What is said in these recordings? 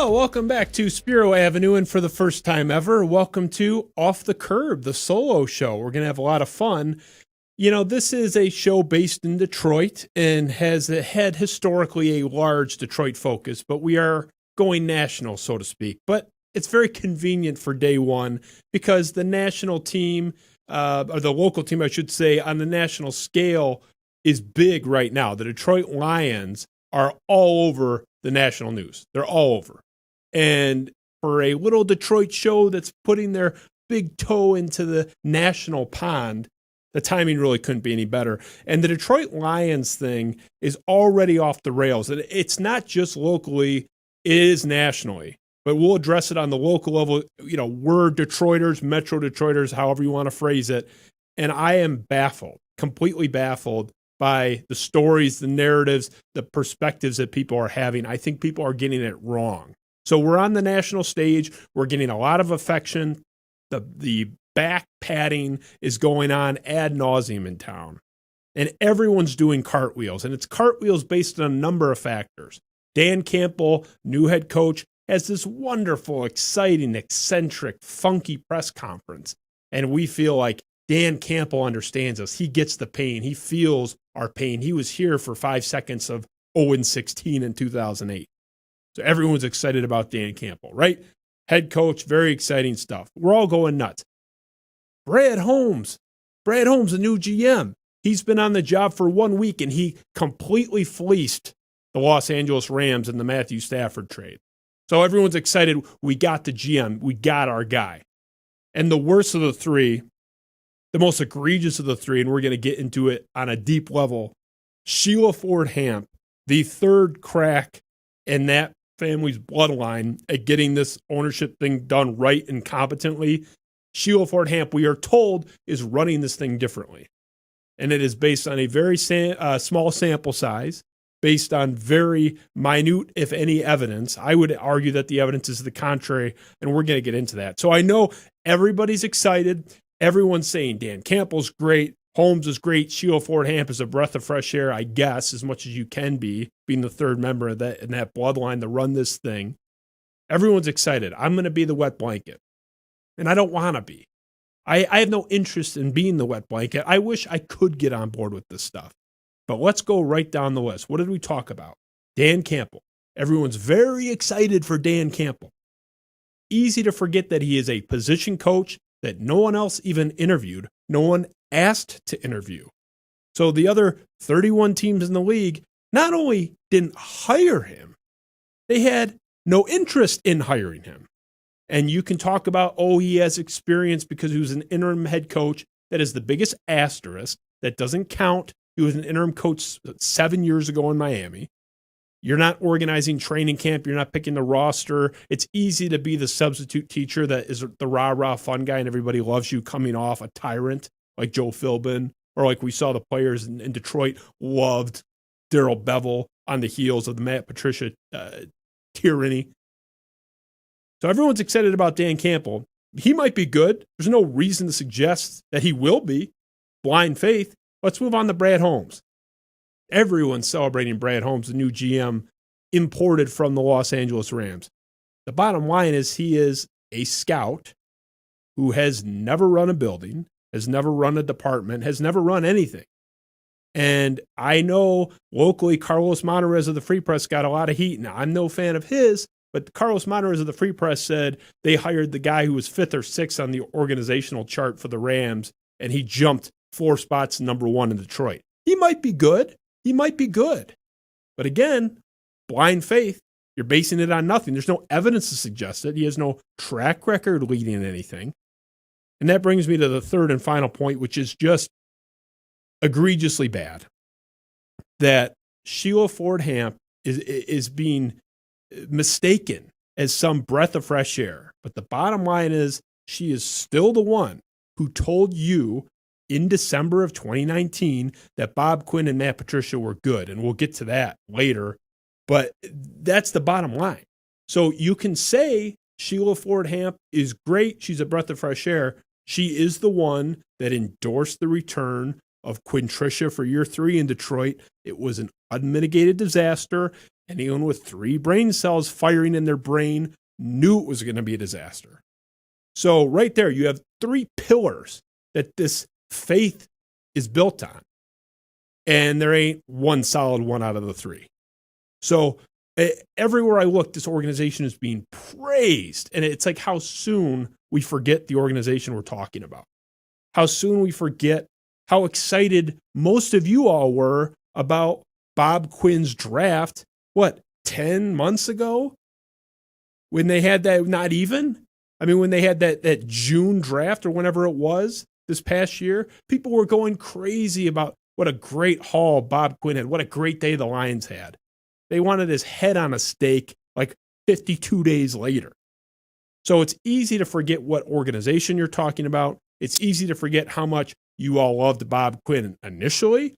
Well, welcome back to Spiro Avenue, and for the first time ever, welcome to Off the Curb, the solo show. We're going to have a lot of fun. You know, this is a show based in Detroit and has had historically a large Detroit focus, but we are going national, so to speak. But it's very convenient for day one because the national team, or the local team, I should say, on the national scale is big right now. The Detroit Lions are all over the national news. They're all over. And for a little Detroit show that's putting their big toe into the national pond, the timing really couldn't be any better. And the Detroit Lions thing is already off the rails. And it's not just locally, it is nationally. But we'll address it on the local level. You know, we're Detroiters, Metro Detroiters, however you want to phrase it. And I am baffled, completely baffled by the stories, the narratives, the perspectives that people are having. I think people are getting it wrong. So we're on the national stage. We're getting a lot of affection. The back patting is going on ad nauseum in town. And everyone's doing cartwheels. And it's cartwheels based on a number of factors. Dan Campbell, new head coach, has this wonderful, exciting, eccentric, funky press conference. And we feel like Dan Campbell understands us. He gets the pain. He feels our pain. He was here for 5 seconds of 0-16 in 2008. So everyone's excited about Dan Campbell, right? Head coach, very exciting stuff. We're all going nuts. Brad Holmes, the new GM. He's been on the job for 1 week, and he completely fleeced the Los Angeles Rams in the Matthew Stafford trade. So everyone's excited. We got the GM. We got our guy. And the worst of the three, the most egregious of the three, and we're going to get into it on a deep level, Sheila Ford Hamp, the third crack in that family's bloodline at getting this ownership thing done right and competently. Sheila Ford Hamp, we are told, is running this thing differently. And it is based on a very small sample size, based on very minute, if any, evidence. I would argue that the evidence is the contrary, and we're going to get into that. So I know everybody's excited. Everyone's saying Dan Campbell's great, Holmes is great, Sheila Ford Hamp is a breath of fresh air, I guess, as much as you can be, being the third member of that in that bloodline to run this thing. Everyone's excited. I'm going to be the wet blanket. And I don't want to be. I have no interest in being the wet blanket. I wish I could get on board with this stuff. But let's go right down the list. What did we talk about? Dan Campbell. Everyone's very excited for Dan Campbell. Easy to forget that he is a position coach that no one else even interviewed. No one asked to interview. So the other 31 teams in the league not only didn't hire him, they had no interest in hiring him. And you can talk about, he has experience because he was an interim head coach. That is the biggest asterisk. That doesn't count. He was an interim coach 7 years ago in Miami. You're not organizing training camp. You're not picking the roster. It's easy to be the substitute teacher that is the rah-rah fun guy and everybody loves you coming off a tyrant like Joe Philbin, or like we saw the players in Detroit loved Darrell Bevel on the heels of the Matt Patricia tyranny. So everyone's excited about Dan Campbell. He might be good. There's no reason to suggest that he will be. Blind faith. Let's move on to Brad Holmes. Everyone's celebrating Brad Holmes, the new GM imported from the Los Angeles Rams. The bottom line is he is a scout who has never run a building, has never run a department, has never run anything. And I know locally Carlos Monterez of the Free Press got a lot of heat. Now, I'm no fan of his, but Carlos Monterez of the Free Press said they hired the guy who was 5th or 6th on the organizational chart for the Rams, and he jumped 4 spots number 1 in Detroit. He might be good. He might be good. But again, blind faith, you're basing it on nothing. There's no evidence to suggest it. He has no track record leading anything. And that brings me to the third and final point, which is just egregiously bad. That Sheila Ford Hamp is being mistaken as some breath of fresh air. But the bottom line is she is still the one who told you in December of 2019 that Bob Quinn and Matt Patricia were good. And we'll get to that later. But that's the bottom line. So you can say Sheila Ford Hamp is great. She's a breath of fresh air. She is the one that endorsed the return of Quintricia for year 3 in Detroit. It was an unmitigated disaster. Anyone with 3 brain cells firing in their brain knew it was going to be a disaster. So right there, you have 3 pillars that this faith is built on. And there ain't one solid one out of the 3. So everywhere I look, this organization is being praised. And it's like how soon we forget the organization we're talking about. How soon we forget how excited most of you all were about Bob Quinn's draft, 10 months ago? When they had that, not even? I mean, when they had that June draft or whenever it was this past year, people were going crazy about what a great haul Bob Quinn had, what a great day the Lions had. They wanted his head on a stake like 52 days later. So it's easy to forget what organization you're talking about. It's easy to forget how much you all loved Bob Quinn initially.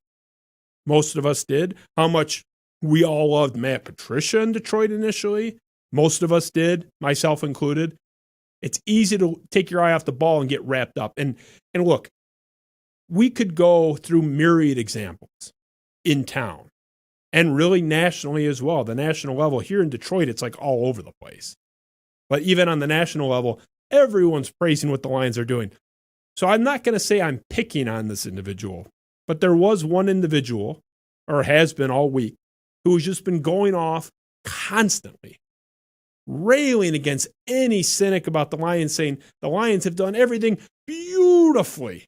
Most of us did. How much we all loved Matt Patricia in Detroit initially. Most of us did, myself included. It's easy to take your eye off the ball and get wrapped up. And look, we could go through myriad examples in town and really nationally as well. The national level here in Detroit, it's like all over the place. But even on the national level, everyone's praising what the Lions are doing. So I'm not going to say I'm picking on this individual, but there was one individual, or has been all week, who has just been going off constantly, railing against any cynic about the Lions, saying the Lions have done everything beautifully,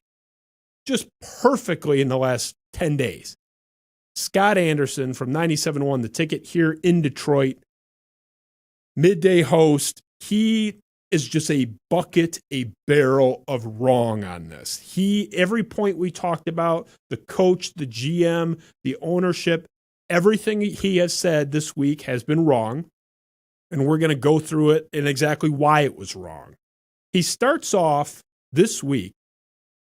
just perfectly in the last 10 days. Scott Anderson from 97.1 The Ticket here in Detroit, midday host. He is just a bucket, a barrel of wrong on this. Every point we talked about, the coach, the GM, the ownership, everything he has said this week has been wrong. And we're going to go through it and exactly why it was wrong. He starts off this week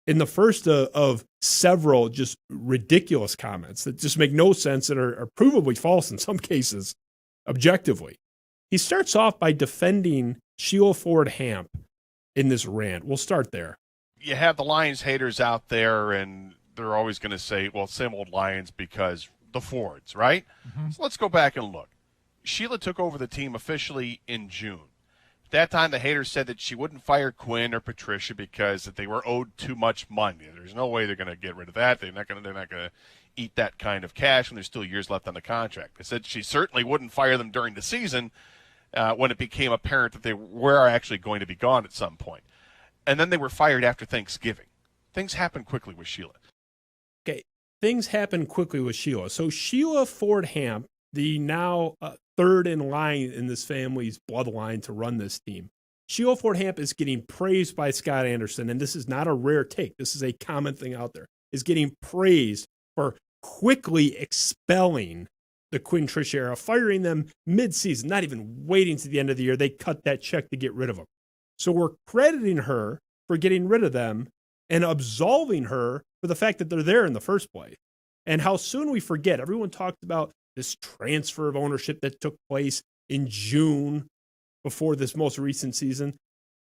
in the first of several just ridiculous comments that just make no sense and are provably false in some cases, objectively. He starts off by defending Sheila Ford Hamp in this rant. We'll start there. You have the Lions haters out there, and they're always going to say, well, same old Lions because the Fords, right? Mm-hmm. So let's go back and look. Sheila took over the team officially in June. At that time, the haters said that she wouldn't fire Quinn or Patricia because that they were owed too much money. There's no way they're going to get rid of that. They're not going to eat that kind of cash when there's still years left on the contract. They said she certainly wouldn't fire them during the season when it became apparent that they were actually going to be gone at some point. And then they were fired after Thanksgiving. Things happened quickly with Sheila. Okay, things happened quickly with Sheila. So Sheila Ford Hamp, the now third in line in this family's bloodline to run this team. Sheila Ford Hamp is getting praised by Scott Anderson, and this is not a rare take. This is a common thing out there, is getting praised for quickly expelling the Quinn Trish era, firing them mid-season, not even waiting to the end of the year. They cut that check to get rid of them. So we're crediting her for getting rid of them and absolving her for the fact that they're there in the first place. And how soon we forget. Everyone talked about this transfer of ownership that took place in June before this most recent season.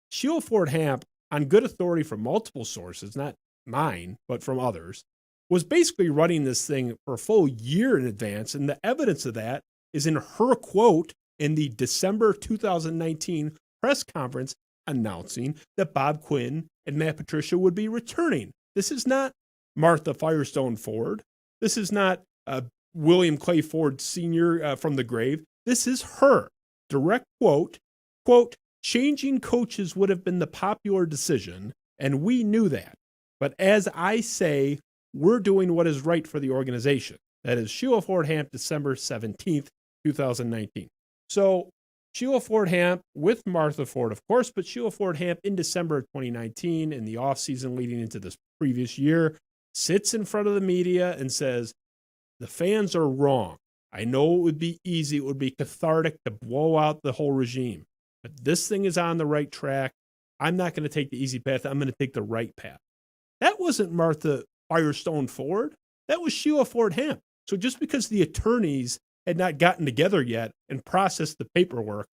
Sheila Ford Hamp, on good authority from multiple sources, not mine, but from others, was basically running this thing for a full year in advance. And the evidence of that is in her quote in the December 2019 press conference announcing that Bob Quinn and Matt Patricia would be returning. This is not Martha Firestone Ford. This is not William Clay Ford Sr. From the grave. This is her direct quote, changing coaches would have been the popular decision, and we knew that. But as I say, we're doing what is right for the organization. That is Sheila Ford Hamp, December 17th, 2019. So Sheila Ford Hamp with Martha Ford, of course, but Sheila Ford Hamp in December of 2019, in the offseason leading into this previous year, sits in front of the media and says, the fans are wrong. I know it would be easy. It would be cathartic to blow out the whole regime. But this thing is on the right track. I'm not going to take the easy path. I'm going to take the right path. That wasn't Martha Firestone Ford. That was Sheila Ford Hamp. So just because the attorneys had not gotten together yet and processed the paperwork,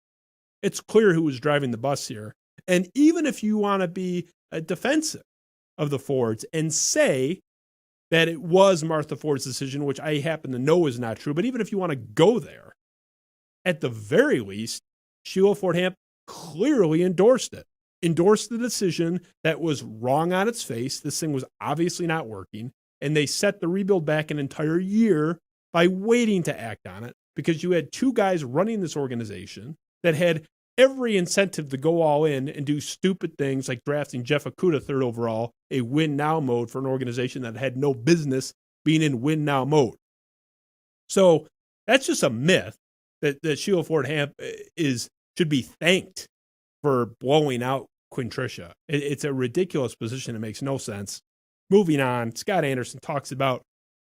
it's clear who was driving the bus here. And even if you want to be defensive of the Fords and say that it was Martha Ford's decision, which I happen to know is not true, but even if you want to go there, at the very least, Sheila Fordham clearly endorsed it, endorsed the decision that was wrong on its face. This thing was obviously not working. And they set the rebuild back an entire year by waiting to act on it, because you had two guys running this organization that had every incentive to go all in and do stupid things like drafting Jeff Okudah third overall, a win now mode for an organization that had no business being in win now mode. So that's just a myth that Sheila Fordham should be thanked for blowing out Quinn Tricia. It's a ridiculous position. It makes no sense. Moving on, Scott Anderson talks about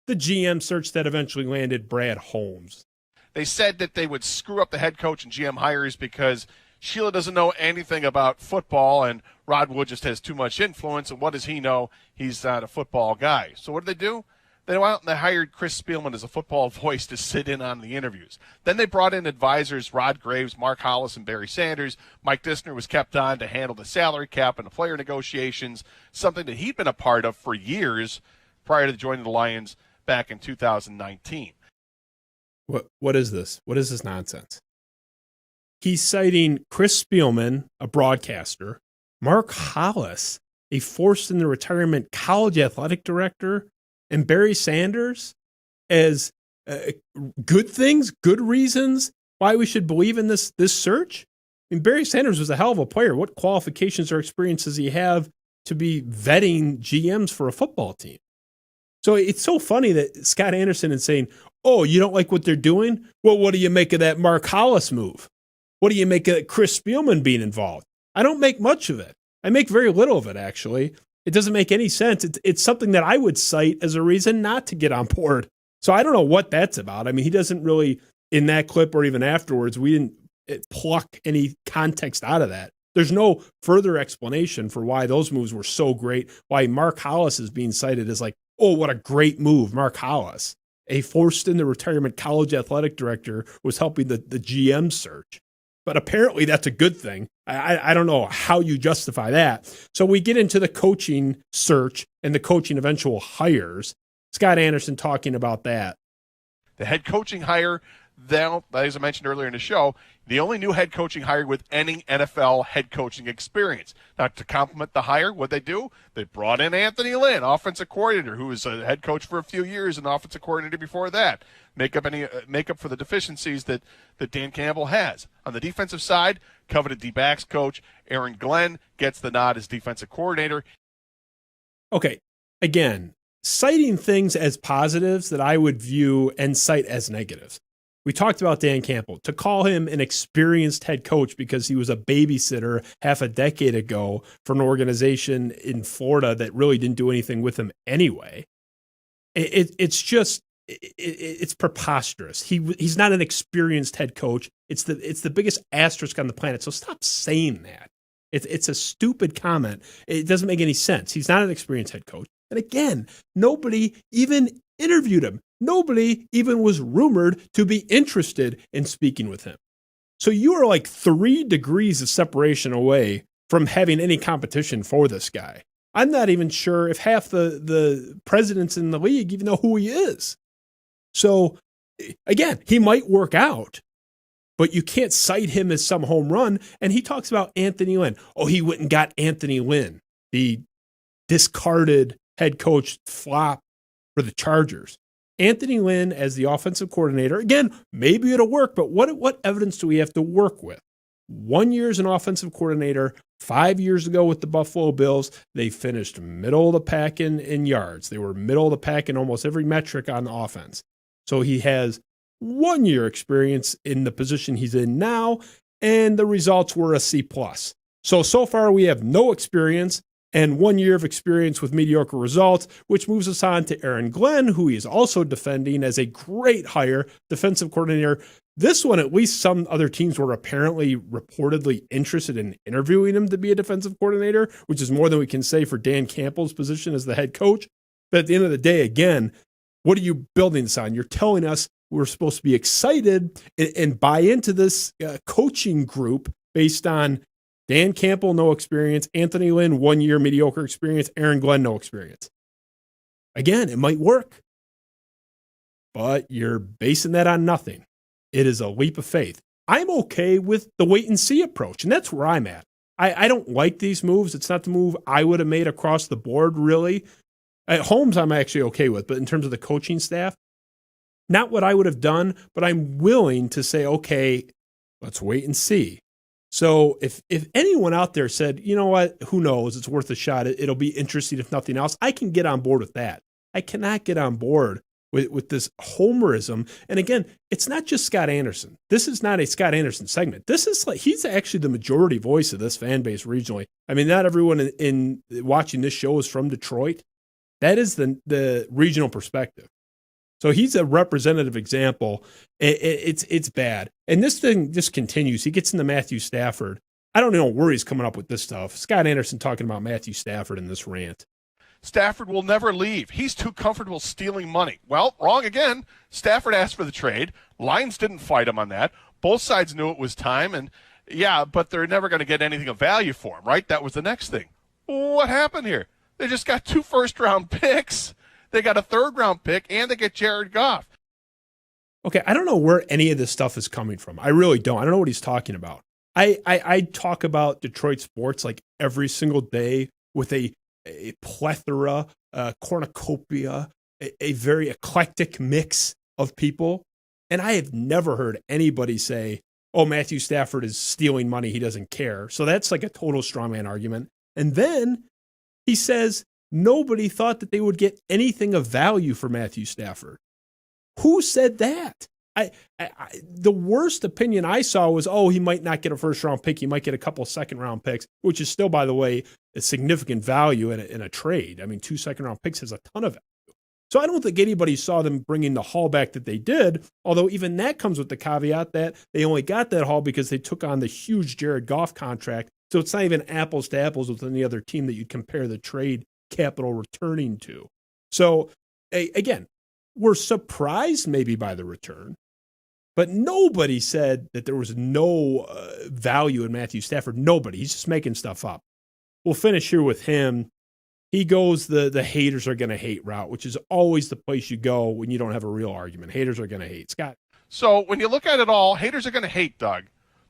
the GM search that eventually landed Brad Holmes. They said that they would screw up the head coach and GM hires because Sheila doesn't know anything about football and Rod Wood just has too much influence. And what does he know? He's not a football guy. So what did they do? They went out and they hired Chris Spielman as a football voice to sit in on the interviews. Then they brought in advisors Rod Graves, Mark Hollis, and Barry Sanders. Mike Dissner was kept on to handle the salary cap and the player negotiations, something that he'd been a part of for years prior to joining the Lions back in 2019. What is this? What is this nonsense? He's citing Chris Spielman, a broadcaster, Mark Hollis, a forced into retirement college athletic director, and Barry Sanders as good things, good reasons why we should believe in this search. I mean, Barry Sanders was a hell of a player. What qualifications or experience does he have to be vetting GMs for a football team? So it's so funny that Scott Anderson is saying, oh, you don't like what they're doing? Well, what do you make of that Mark Hollis move? What do you make of Chris Spielman being involved? I don't make much of it. I make very little of it, actually. It doesn't make any sense. It's something that I would cite as a reason not to get on board. So I don't know what that's about. I mean, he doesn't really, in that clip or even afterwards, we didn't pluck any context out of that. There's no further explanation for why those moves were so great, why Mark Hollis is being cited as like, oh, what a great move, Mark Hollis. A forced into retirement college athletic director was helping the GM search. But apparently that's a good thing. I don't know how you justify that. So we get into the coaching search and the coaching eventual hires. Scott Anderson talking about that. The head coaching hire, as I mentioned earlier in the show, the only new head coaching hire with any NFL head coaching experience. Now, to complement the hire, what they do? They brought in Anthony Lynn, offensive coordinator, who was a head coach for a few years and offensive coordinator before that. Make up for the deficiencies that Dan Campbell has. On the defensive side, coveted D-backs coach Aaron Glenn gets the nod as defensive coordinator. Okay, again, citing things as positives that I would view and cite as negatives. We talked about Dan Campbell. To call him an experienced head coach because he was a babysitter half a decade ago for an organization in Florida that really didn't do anything with him anyway, it's preposterous. He's not an experienced head coach. It's the biggest asterisk on the planet. So stop saying that. It's a stupid comment. It doesn't make any sense. He's not an experienced head coach. And again, nobody even interviewed him. Nobody even was rumored to be interested in speaking with him. So you are like 3 degrees of separation away from having any competition for this guy. I'm not even sure if half the presidents in the league even know who he is. So again, he might work out, but you can't cite him as some home run. And he talks about Anthony Lynn. Oh, he went and got Anthony Lynn, the discarded head coach flop for the Chargers. Anthony Lynn as the offensive coordinator. Again, maybe it'll work, but what evidence do we have to work with? 1 year as an offensive coordinator, 5 years ago with the Buffalo Bills, they finished middle of the pack in yards. They were middle of the pack in almost every metric on the offense. So he has 1 year experience in the position he's in now, and the results were a C+. So far we have no experience and 1 year of experience with mediocre results, which moves us on to Aaron Glenn, who he is also defending as a great hire, defensive coordinator. This one, at least some other teams were apparently reportedly interested in interviewing him to be a defensive coordinator, which is more than we can say for Dan Campbell's position as the head coach. But at the end of the day, again, what are you building this on? You're telling us we're supposed to be excited and buy into this coaching group based on Dan Campbell, no experience. Anthony Lynn, 1 year mediocre experience. Aaron Glenn, no experience. Again, it might work, but you're basing that on nothing. It is a leap of faith. I'm okay with the wait and see approach, and that's where I'm at. I don't like these moves. It's not the move I would have made across the board, really. At Holmes, I'm actually okay with, but in terms of the coaching staff, not what I would have done, but I'm willing to say, okay, let's wait and see. So if anyone out there said, you know what, who knows, it's worth a shot, it'll be interesting if nothing else, I can get on board with that. I cannot get on board with this homerism. And again, it's not just Scott Anderson. This is not a Scott Anderson segment. This is like, he's actually the majority voice of this fan base regionally. I mean, not everyone in watching this show is from Detroit. That is the regional perspective. So he's a representative example. It's bad. And this thing just continues. He gets into Matthew Stafford. I don't know where he's coming up with this stuff. Scott Anderson talking about Matthew Stafford in this rant. Stafford will never leave. He's too comfortable stealing money. Well, wrong again. Stafford asked for the trade. Lions didn't fight him on that. Both sides knew it was time, and yeah, but they're never going to get anything of value for him, right? That was the next thing. What happened here? They just got 2 first-round picks. They got a 3rd-round pick, and they get Jared Goff. Okay, I don't know where any of this stuff is coming from. I really don't. I don't know what he's talking about. I talk about Detroit sports like every single day with a plethora, cornucopia, a very eclectic mix of people. And I have never heard anybody say, oh, Matthew Stafford is stealing money. He doesn't care. So that's like a total strawman argument. And then he says nobody thought that they would get anything of value for Matthew Stafford. Who said that? The worst opinion I saw was, oh, he might not get a first-round pick. He might get a couple of second-round picks, which is still, by the way, a significant value in a trade. I mean, 2 second-round picks has a ton of value. So I don't think anybody saw them bringing the haul back that they did, although even that comes with the caveat that they only got that haul because they took on the huge Jared Goff contract. So it's not even apples to apples with any other team that you'd compare the trade capital returning to. So, again, we're surprised maybe by the return. But nobody said that there was no value in Matthew Stafford. Nobody. He's just making stuff up. We'll finish here with him. He goes the haters are going to hate route, which is always the place you go when you don't have a real argument. Haters are going to hate. Scott? So when you look at it all, haters are going to hate, Doug.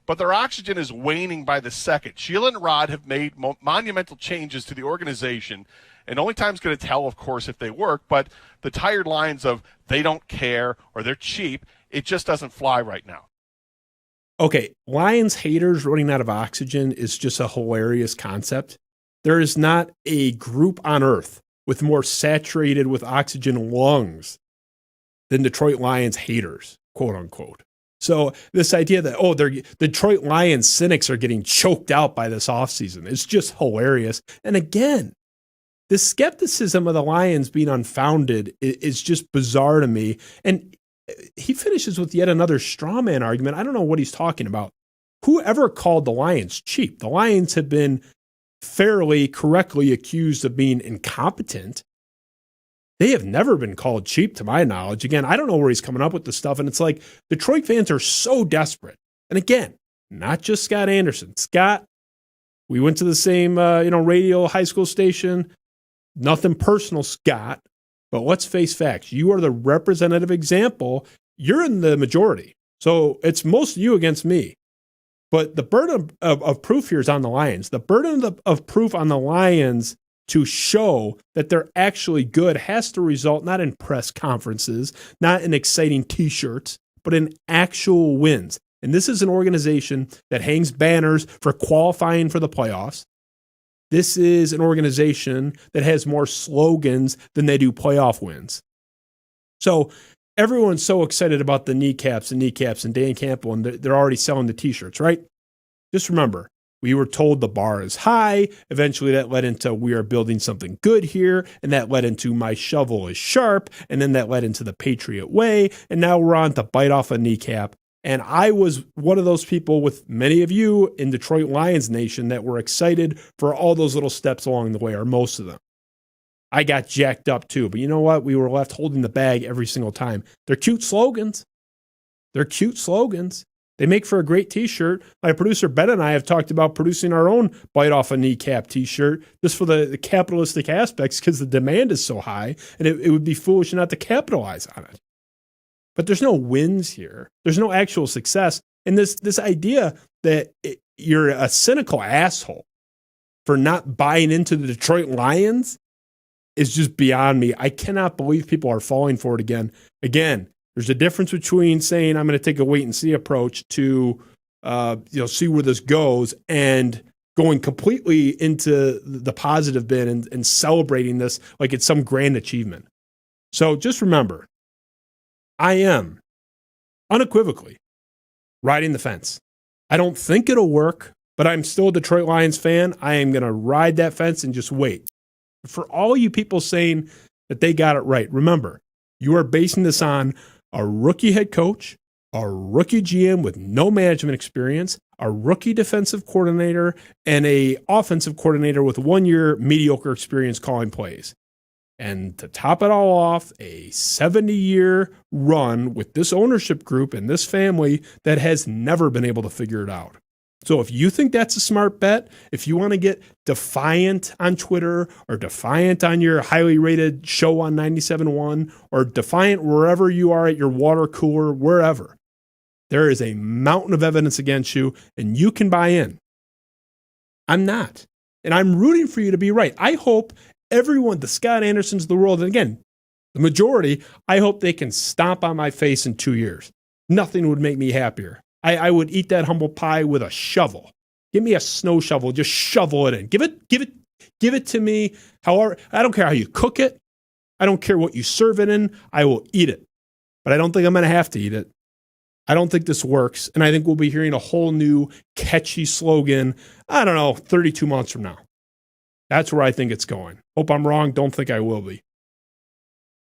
But their oxygen is waning by the second. Sheila and Rod have made monumental changes to the organization. And only time's going to tell, of course, if they work. But the tired lines of they don't care or they're cheap, it just doesn't fly right now. Okay, Lions haters running out of oxygen is just a hilarious concept. There is not a group on earth with more saturated with oxygen lungs than Detroit Lions haters, quote unquote. So this idea that, oh, they're Detroit Lions cynics are getting choked out by this offseason, it's just hilarious. And again, the skepticism of the Lions being unfounded is just bizarre to me. And he finishes with yet another straw man argument. I don't know what he's talking about. Whoever called the Lions cheap? The Lions have been fairly correctly accused of being incompetent. They have never been called cheap, to my knowledge. Again, I don't know where he's coming up with this stuff. And it's like Detroit fans are so desperate. And again, not just Scott Anderson. Scott, we went to the same radio high school station. Nothing personal, Scott. But let's face facts. You are the representative example. You're in the majority. So it's most you against me. But the burden of proof here is on the Lions. The burden of proof on the Lions to show that they're actually good has to result not in press conferences, not in exciting T-shirts, but in actual wins. And this is an organization that hangs banners for qualifying for the playoffs. This is an organization that has more slogans than they do playoff wins. So everyone's so excited about the kneecaps and Dan Campbell, and they're already selling the T-shirts, right? Just remember, we were told the bar is high. Eventually that led into we are building something good here, and that led into my shovel is sharp, and then that led into the Patriot way, and now we're on to bite off a kneecap. And I was one of those people with many of you in Detroit Lions Nation that were excited for all those little steps along the way, or most of them. I got jacked up too, but you know what? We were left holding the bag every single time. They're cute slogans. They make for a great T-shirt. My producer Ben and I have talked about producing our own bite off a kneecap T-shirt just for the capitalistic aspects because the demand is so high, and it would be foolish not to capitalize on it. but there's no wins here. There's no actual success. And this idea that you're a cynical asshole for not buying into the Detroit Lions is just beyond me. I cannot believe people are falling for it again. Again, there's a difference between saying I'm going to take a wait and see approach to see where this goes and going completely into the positive bin and celebrating this like it's some grand achievement. So just remember, I am unequivocally riding the fence. I don't think it'll work, but I'm still a Detroit Lions fan. I am going to ride that fence and just wait. For all you people saying that they got it right, remember, you are basing this on a rookie head coach, a rookie GM with no management experience, a rookie defensive coordinator, and a offensive coordinator with 1 year mediocre experience calling plays. And to top it all off, a 70-year run with this ownership group and this family that has never been able to figure it out. So if you think that's a smart bet, if you want to get defiant on Twitter or defiant on your highly rated show on 97.1 or defiant wherever you are at your water cooler, wherever, there is a mountain of evidence against you and you can buy in. I'm not. And I'm rooting for you to be right. I hope everyone, the Scott Andersons of the world, and again, the majority, I hope they can stomp on my face in 2 years. Nothing would make me happier. I would eat that humble pie with a shovel. Give me a snow shovel, just shovel it in. Give it to me. However, I don't care how you cook it. I don't care what you serve it in. I will eat it. But I don't think I'm going to have to eat it. I don't think this works. And I think we'll be hearing a whole new catchy slogan, 32 months from now. That's where I think it's going. Hope I'm wrong. Don't think I will be.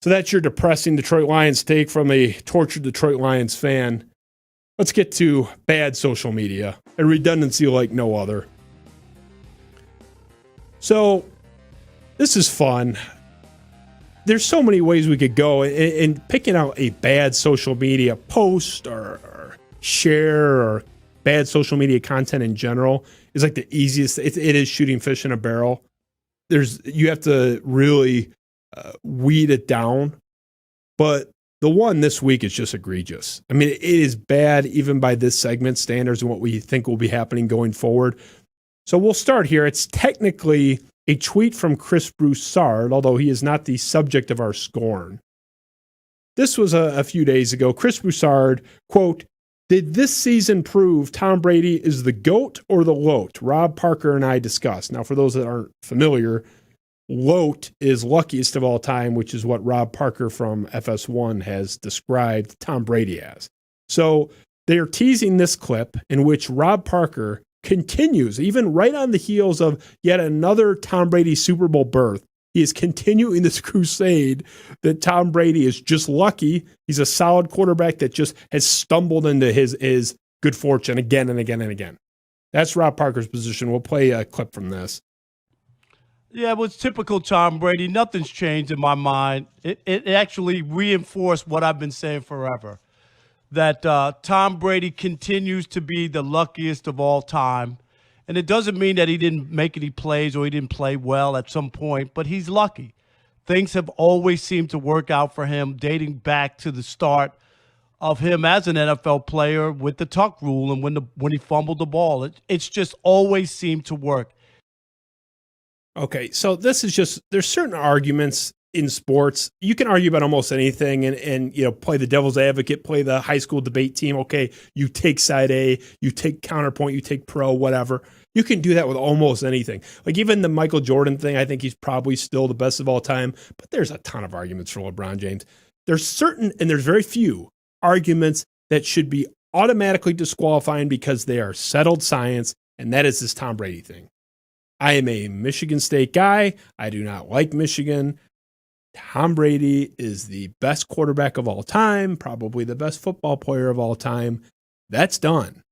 So that's your depressing Detroit Lions take from a tortured Detroit Lions fan. Let's get to bad social media, a redundancy like no other. So this is fun. There's so many ways we could go, and picking out a bad social media post or share or bad social media content in general is like the easiest. It is shooting fish in a barrel. You have to really weed it down, but the one this week is just egregious. I mean, it is bad even by this segment standards and what we think will be happening going forward. So we'll start here. It's technically a tweet from Chris Broussard, although he is not the subject of our scorn. This was a few days ago. Chris Broussard, quote, "Did this season prove Tom Brady is the GOAT or the LOAT? Rob Parker and I discussed." Now, for those that aren't familiar, LOAT is luckiest of all time, which is what Rob Parker from FS1 has described Tom Brady as. So they are teasing this clip in which Rob Parker continues, even right on the heels of yet another Tom Brady Super Bowl berth. He is continuing this crusade that Tom Brady is just lucky. He's a solid quarterback that just has stumbled into his good fortune again and again and again. That's Rob Parker's position. We'll play a clip from this. Yeah, it was typical Tom Brady. Nothing's changed in my mind. It actually reinforced what I've been saying forever, that Tom Brady continues to be the luckiest of all time. And it doesn't mean that he didn't make any plays or he didn't play well at some point, but he's lucky. Things have always seemed to work out for him, dating back to the start of him as an NFL player with the tuck rule and when he fumbled the ball. It's just always seemed to work. Okay, so this is just, there's certain arguments in sports. You can argue about almost anything and play the devil's advocate, play the high school debate team. Okay, you take side A, you take counterpoint, you take pro, whatever. You can do that with almost anything. Like even the Michael Jordan thing, I think he's probably still the best of all time, but there's a ton of arguments for LeBron James. There's certain, and there's very few arguments that should be automatically disqualifying because they are settled science, and that is this Tom Brady thing. I am a Michigan State guy. I do not like Michigan. Tom Brady is the best quarterback of all time, probably the best football player of all time. That's done.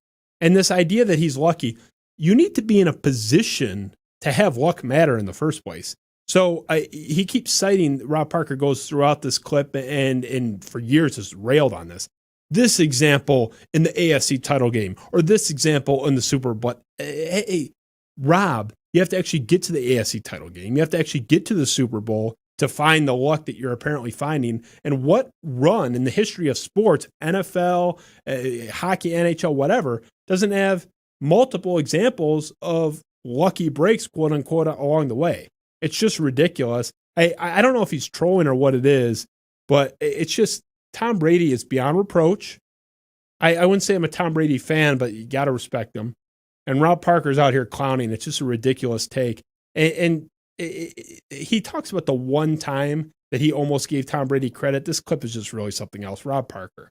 And this idea that he's lucky, you need to be in a position to have luck matter in the first place. So he keeps citing, Rob Parker goes throughout this clip and for years has railed on this. This example in the AFC title game or this example in the Super Bowl. Hey, Rob, you have to actually get to the AFC title game. You have to actually get to the Super Bowl to find the luck that you're apparently finding. And what run in the history of sports, NFL, hockey, NHL, whatever, doesn't have multiple examples of lucky breaks, quote unquote, along the way? It's just ridiculous. I don't know if he's trolling or what it is, but it's just Tom Brady is beyond reproach. I wouldn't say I'm a Tom Brady fan, but you got to respect him. And Rob Parker's out here clowning. It's just a ridiculous take. And he talks about the one time that he almost gave Tom Brady credit. This clip is just really something else. Rob Parker.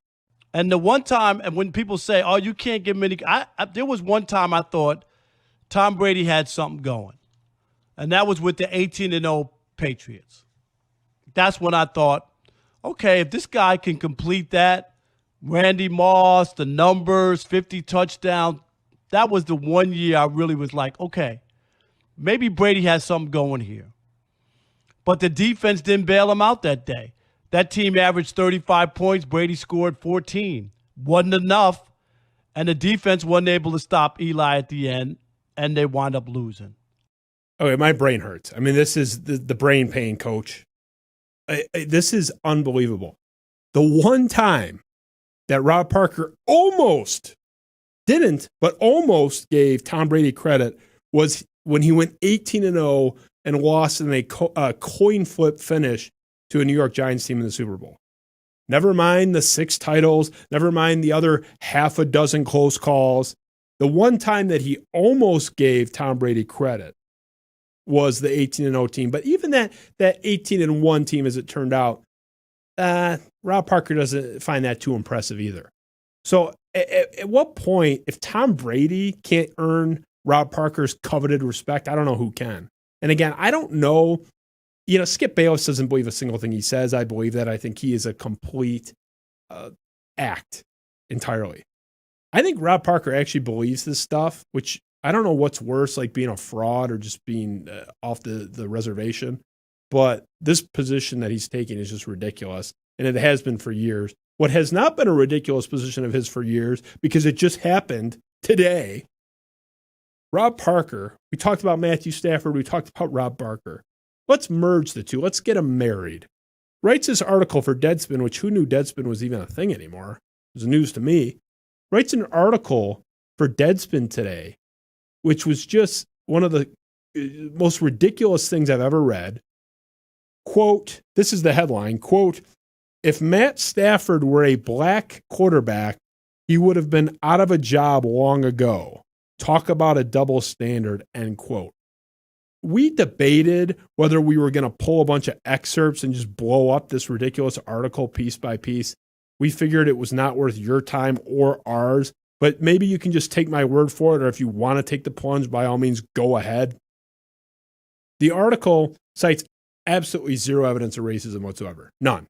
And the one time, and when people say, oh, you can't give many, there was one time I thought Tom Brady had something going. And that was with the 18-0 Patriots. That's when I thought, okay, if this guy can complete that, Randy Moss, the numbers, 50 touchdowns, that was the one year I really was like, okay, maybe Brady has something going here. But the defense didn't bail him out that day. That team averaged 35 points. Brady scored 14. Wasn't enough. And the defense wasn't able to stop Eli at the end, and they wound up losing. Okay, my brain hurts. I mean, this is the brain pain, coach. This is unbelievable. The one time that Rob Parker almost didn't, but almost gave Tom Brady credit was when he went 18-0 and lost in a coin flip finish to a New York Giants team in the Super Bowl. Never mind the 6 titles, never mind the other half a dozen close calls. The one time that he almost gave Tom Brady credit was the 18-0 team. But even that 18-1 team, as it turned out, Rob Parker doesn't find that too impressive either. So at what point, if Tom Brady can't earn Rob Parker's coveted respect, I don't know who can. And again, I don't know. Skip Bayless doesn't believe a single thing he says. I believe that. I think he is a complete act entirely. I think Rob Parker actually believes this stuff, which I don't know what's worse, like being a fraud or just being off the reservation. But this position that he's taking is just ridiculous. And it has been for years. What has not been a ridiculous position of his for years, because it just happened today. Rob Parker, we talked about Matthew Stafford, we talked about Rob Parker. Let's merge the two. Let's get them married. Writes this article for Deadspin, which who knew Deadspin was even a thing anymore? It was news to me. Writes an article for Deadspin today, which was just one of the most ridiculous things I've ever read. Quote, this is the headline, quote, if Matt Stafford were a black quarterback, he would have been out of a job long ago. Talk about a double standard, end quote. We debated whether we were going to pull a bunch of excerpts and just blow up this ridiculous article piece by piece. We figured it was not worth your time or ours, but maybe you can just take my word for it, or if you want to take the plunge, by all means, go ahead. The article cites absolutely zero evidence of racism whatsoever. None.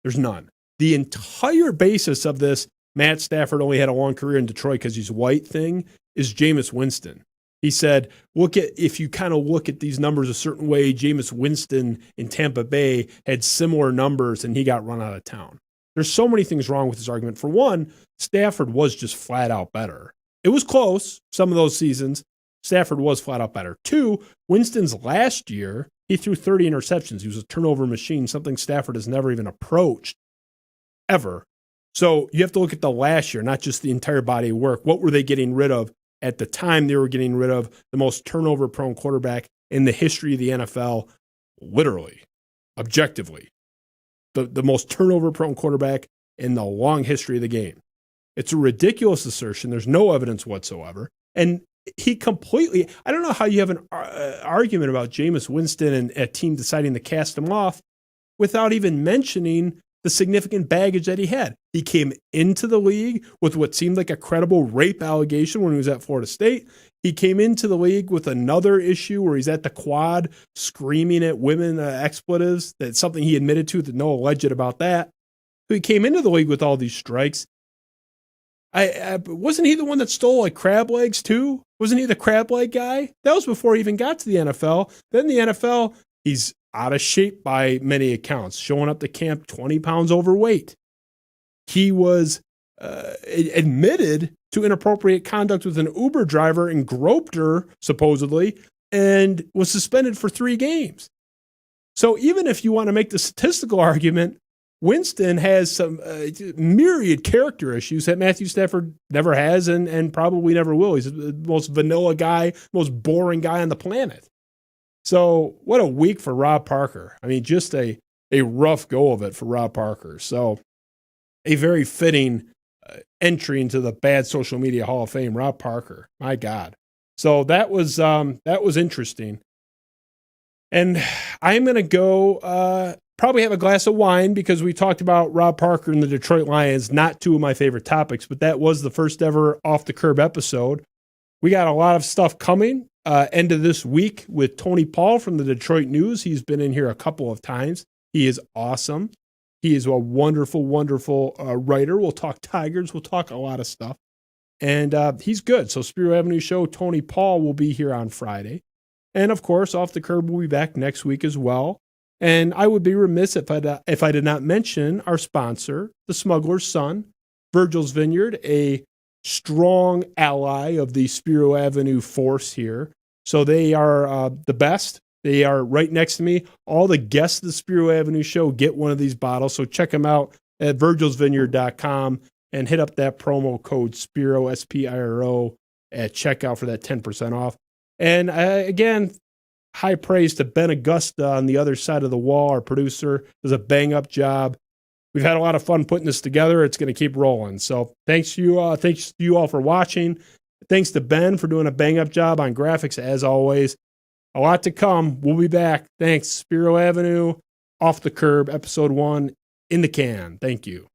There's none. The entire basis of this Matt Stafford only had a long career in Detroit because he's white thing is Jameis Winston. He said, if you kind of look at these numbers a certain way, Jameis Winston in Tampa Bay had similar numbers and he got run out of town. There's so many things wrong with this argument. For one, Stafford was just flat out better. It was close, some of those seasons. Stafford was flat out better. Two, Winston's last year, he threw 30 interceptions. He was a turnover machine, something Stafford has never even approached, ever. So you have to look at the last year, not just the entire body of work. What were they getting rid of? At the time, they were getting rid of the most turnover-prone quarterback in the history of the NFL, literally, objectively. The most turnover-prone quarterback in the long history of the game. It's a ridiculous assertion. There's no evidence whatsoever. And he completely, I don't know how you have an argument about Jameis Winston and a team deciding to cast him off without even mentioning the significant baggage that he had. He came into the league with what seemed like a credible rape allegation when he was at Florida State. He came into the league with another issue where he's at the quad screaming at women expletives. That's something he admitted to, that no alleged about that. So he came into the league with all these strikes. Wasn't he the one that stole like crab legs too? Wasn't he the crab leg guy? That was before he even got to the NFL. Then the NFL, he's out of shape by many accounts, showing up to camp 20 pounds overweight. He was admitted to inappropriate conduct with an Uber driver and groped her, supposedly, and was suspended for 3 games. So even if you want to make the statistical argument, Winston has some myriad character issues that Matthew Stafford never has and probably never will. He's the most vanilla guy, most boring guy on the planet. So what a week for Rob Parker. I mean, just a rough go of it for Rob Parker. So a very fitting entry into the bad social media Hall of Fame, Rob Parker. My God. So that was interesting. And I'm going to go probably have a glass of wine because we talked about Rob Parker and the Detroit Lions, not two of my favorite topics, but that was the first ever Off the Curb episode. We got a lot of stuff coming end of this week with Tony Paul from the Detroit News. He's been in here a couple of times. He is awesome. He is a wonderful, wonderful writer. We'll talk Tigers. We'll talk a lot of stuff. And he's good. So Spiro Avenue Show, Tony Paul will be here on Friday. And, of course, Off the Curb will be back next week as well. And I would be remiss if I did not mention our sponsor, the Smuggler's Son, Virgil's Vineyard, a strong ally of the Spiro Avenue force here. So they are the best. They are right next to me. All the guests of the Spiro Avenue Show get one of these bottles. So check them out at virgilsvineyard.com and hit up that promo code Spiro, S-P-I-R-O, at checkout for that 10% off. And again, high praise to Ben Augusta on the other side of the wall. Our producer does a bang-up job. We've had a lot of fun putting this together. It's going to keep rolling. So thanks to you all for watching. Thanks to Ben for doing a bang-up job on graphics, as always. A lot to come. We'll be back. Thanks. Spiro Avenue, Off the Curb, Episode 1, in the can. Thank you.